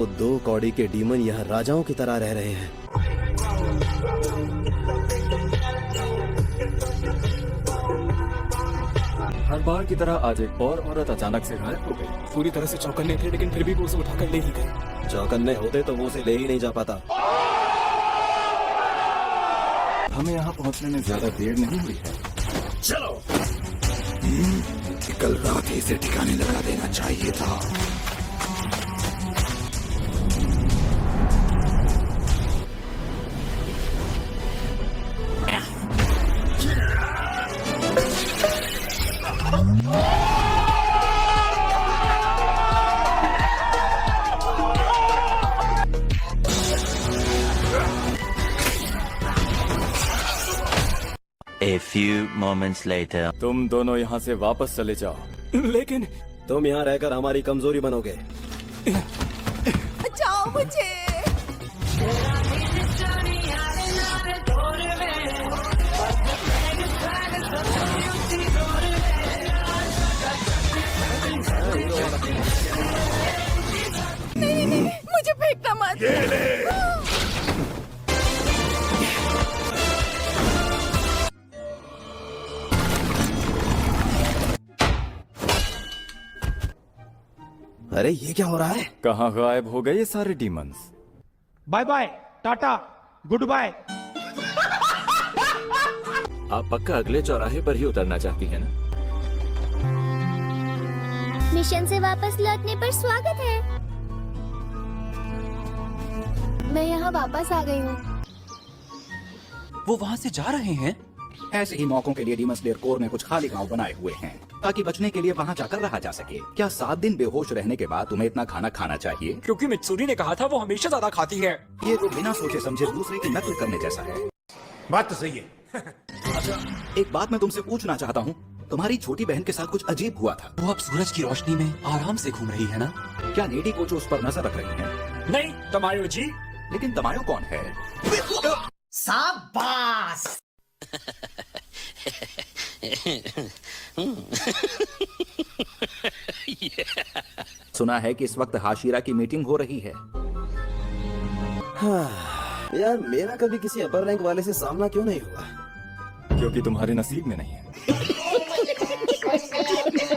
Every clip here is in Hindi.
वो 2 कौड़ी के डीमन यहाँ राजाओं की तरह रह रहे हैं। हर बार की तरह आज एक और औरत अचानक से गायब हो गई। पूरी तरह से चौकन्ने थे, लेकिन फिर भी वो उसे उठाकर ले ही गए। चौकन्ने होते तो वो उसे ले ही नहीं जा पाता। हमें यहाँ पहुँचने में ज्यादा देर नहीं हुई है। चलो। कल रात ही इसे ठिकाने लगा देना चाहिए था। A few moments later. तुम दोनों यहाँ से वापस चले जाओ। लेकिन तुम यहाँ रहकर हमारी कमजोरी बनोगे। बचाओ मुझे। नहीं, मुझे फेंकना मत। अरे ये क्या हो रहा है? कहाँ गायब हो गए ये सारे demons? Bye bye, tata, good bye. आप पक्का अगले चौराहे पर ही उतरना चाहती है ना? मिशन से वापस लौटने पर स्वागत है। मैं यहाँ वापस आ गई हूँ। वो वहाँ से जा रहे हैं। ऐसे ही मौकों के लिए डीमन स्लेयर कोर ने कुछ खाली गांव बनाए हुए हैं ताकि बचने के लिए वहाँ जाकर रहा जा सके। क्या 7 दिन बेहोश रहने के बाद तुम्हें इतना खाना खाना चाहिए? क्योंकि मित्सुरी ने कहा था वो हमेशा ज्यादा खाती है। ये तो बिना सोचे समझे दूसरे की नकल करने जैसा है। बात तो सही है। अच्छा, एक बात मैं तुमसे पूछना चाहता हूँ, तुम्हारी छोटी बहन के साथ कुछ अजीब हुआ था। वो अब सूरज की रोशनी में आराम से घूम रही है ना? क्या नेडी कोच उस पर नजर रख रही है? नहीं, तमायो जी। लेकिन तमायो कौन है? शाबाश। सुना है कि इस वक्त हाशिरा की मीटिंग हो रही है। हाँ, यार मेरा कभी किसी अपर रैंक वाले से सामना क्यों नहीं हुआ? क्योंकि तुम्हारे नसीब में नहीं है।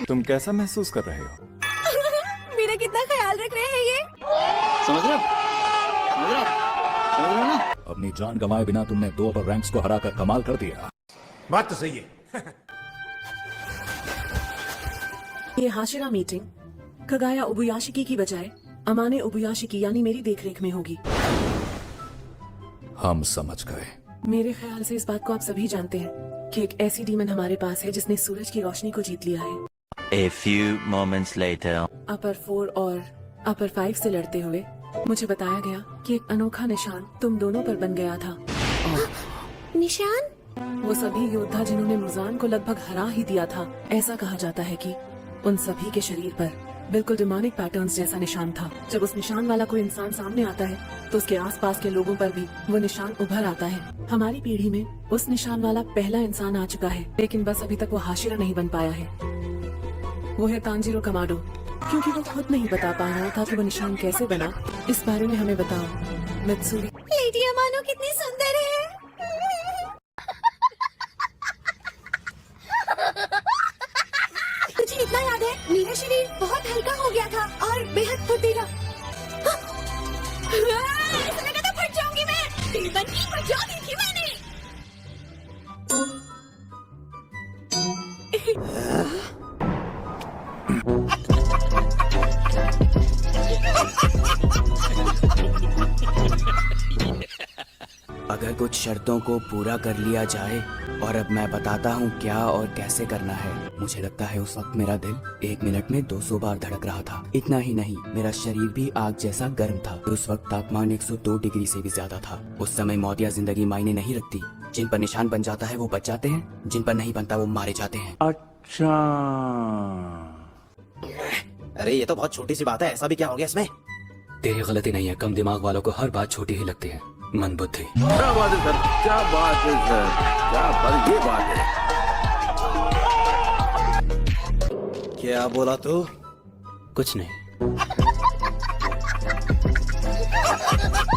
तुम कैसा महसूस कर रहे हो? मेरा कितना ख्याल रख रहे हैं ये। समझ रहे ना? अपनी जान गंवाए बिना तुमने 2 अपर रैंक्स को हराकर कमाल कर दिया। बात तो सही है। ये हाशिरा मीटिंग कगाया उबुयाशिकी की बजाय अमाने उबुयाशिकी यानी मेरी देखरेख में होगी। हम समझ गए। मेरे ख्याल से इस बात को आप सभी जानते हैं कि एक ऐसी डीमन हमारे पास है जिसने सूरज की रोशनी को जीत लिया है। A few moments later. अपर 4 और अपर 5 से लड़ते हुए मुझे बताया गया कि एक अनोखा निशान तुम दोनों पर बन गया था। निशान? वो सभी योद्धा जिन्होंने मुजान को लगभग हरा ही दिया था, ऐसा कहा जाता है कि उन सभी के शरीर पर बिल्कुल डिमोनिक पैटर्न्स जैसा निशान था। जब उस निशान वाला कोई इंसान सामने आता है तो उसके आसपास के लोगों पर भी वो निशान उभर आता है। हमारी पीढ़ी में उस निशान वाला पहला इंसान आ चुका है, लेकिन बस अभी तक वो हाशिरा नहीं बन पाया है। वो है तांजीरो कमाडो। क्योंकि वो खुद नहीं बता पा रहा था कि वो निशान कैसे बना, इस बारे में हमें बताओ मित्सुरी। लेडी अमानो कितनी सुंदर है। मुझे इतना याद है, मेरा शरीर बहुत हल्का हो गया था और बेहद फुर्तीला। ऐसा लगा था फट जाऊंगी मैं। डीमन की बचा दी थी मैंने। अगर कुछ शर्तों को पूरा कर लिया जाए, और अब मैं बताता हूँ क्या और कैसे करना है। मुझे लगता है उस वक्त मेरा दिल 1 मिनट में 200 बार धड़क रहा था। इतना ही नहीं, मेरा शरीर भी आग जैसा गर्म था। उस वक्त तापमान 102 डिग्री से भी ज्यादा था। उस समय मौत या जिंदगी मायने नहीं रखती। जिन पर निशान बन जाता है वो बच जाते हैं, जिन पर नहीं बनता वो मारे जाते हैं। अच्छा, अरे ये तो बहुत छोटी सी बात है, ऐसा भी क्या हो गया इसमें? तेरी गलती नहीं है, कम दिमाग वालों को हर बात छोटी ही लगती है। मन बुद्धि। क्या बात है सर, क्या बात है सर, क्या बात, ये बात है। क्या बोला तू? कुछ नहीं। है